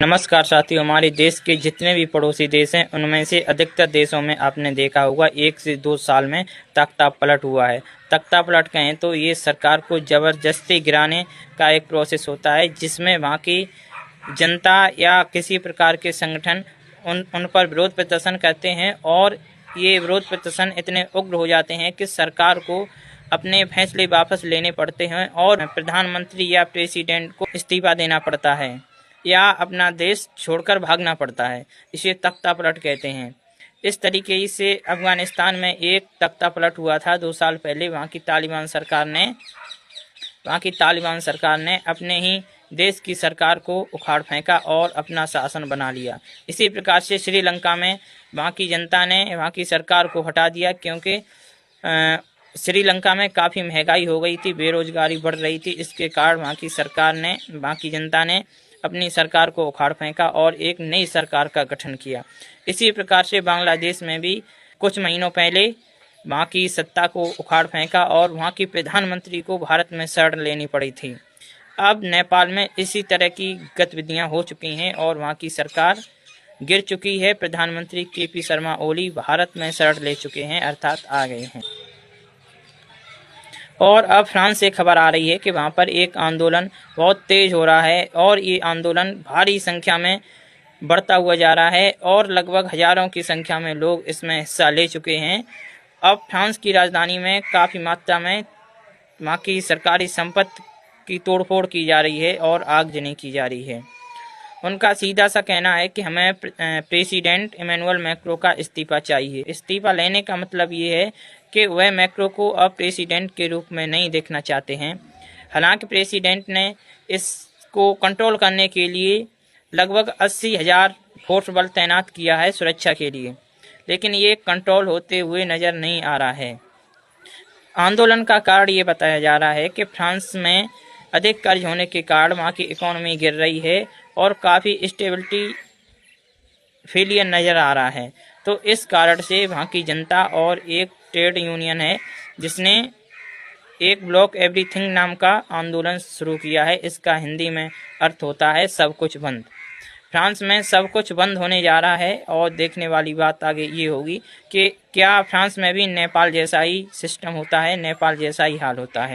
नमस्कार साथियों, हमारे देश के जितने भी पड़ोसी देश हैं उनमें से अधिकतर देशों में आपने देखा होगा 1 से 2 साल में तख्ता पलट हुआ है। तख्ता पलट कहें तो ये सरकार को ज़बरदस्ती गिराने का एक प्रोसेस होता है, जिसमें वहाँ की जनता या किसी प्रकार के संगठन उन पर विरोध प्रदर्शन करते हैं और ये विरोध प्रदर्शन इतने उग्र हो जाते हैं कि सरकार को अपने फैसले वापस लेने पड़ते हैं और प्रधानमंत्री या प्रेसिडेंट को इस्तीफा देना पड़ता है या अपना देश छोड़कर भागना पड़ता है। इसे तख्ता पलट कहते हैं। इस तरीके से अफगानिस्तान में एक तख्ता पलट हुआ था 2 साल पहले। वहाँ की तालिबान सरकार ने अपने ही देश की सरकार को उखाड़ फेंका और अपना शासन बना लिया। इसी प्रकार से श्रीलंका में वहाँ की जनता ने वहाँ की सरकार को हटा दिया, क्योंकि श्रीलंका में काफ़ी महंगाई हो गई थी, बेरोजगारी बढ़ रही थी। इसके कारण वहाँ की जनता ने अपनी सरकार को उखाड़ फेंका और एक नई सरकार का गठन किया। इसी प्रकार से बांग्लादेश में भी कुछ महीनों पहले वहाँ की सत्ता को उखाड़ फेंका और वहाँ की प्रधानमंत्री को भारत में शरण लेनी पड़ी थी। अब नेपाल में इसी तरह की गतिविधियाँ हो चुकी हैं और वहाँ की सरकार गिर चुकी है। प्रधानमंत्री केपी शर्मा ओली भारत में शरण ले चुके हैं, अर्थात आ गए हैं। और अब फ्रांस से खबर आ रही है कि वहाँ पर एक आंदोलन बहुत तेज हो रहा है और ये आंदोलन भारी संख्या में बढ़ता हुआ जा रहा है और लगभग हजारों की संख्या में लोग इसमें हिस्सा ले चुके हैं। अब फ्रांस की राजधानी में काफ़ी मात्रा में वहाँ की सरकारी संपत्ति की तोड़फोड़ की जा रही है और आगजनी की जा रही है। उनका सीधा सा कहना है कि हमें प्रेसिडेंट इमैनुअल मैक्रों का इस्तीफा चाहिए। इस्तीफा लेने का मतलब ये है कि वह मैक्रो को अब प्रेसिडेंट के रूप में नहीं देखना चाहते हैं। हालांकि प्रेसिडेंट ने इसको कंट्रोल करने के लिए लगभग 80,000 फोर्स बल तैनात किया है सुरक्षा के लिए, लेकिन ये कंट्रोल होते हुए नज़र नहीं आ रहा है। आंदोलन का कारण ये बताया जा रहा है कि फ्रांस में अधिक कर्ज होने के कारण वहाँ की इकोनॉमी गिर रही है और काफ़ी स्टेबिलिटी फेलियर नज़र आ रहा है। तो इस कारण से वहाँ की जनता और एक ट्रेड यूनियन है जिसने एक ब्लॉक एवरीथिंग नाम का आंदोलन शुरू किया है। इसका हिंदी में अर्थ होता है सब कुछ बंद। फ्रांस में सब कुछ बंद होने जा रहा है और देखने वाली बात आगे ये होगी कि क्या फ्रांस में भी नेपाल जैसा ही सिस्टम होता है, नेपाल जैसा ही हाल होता है।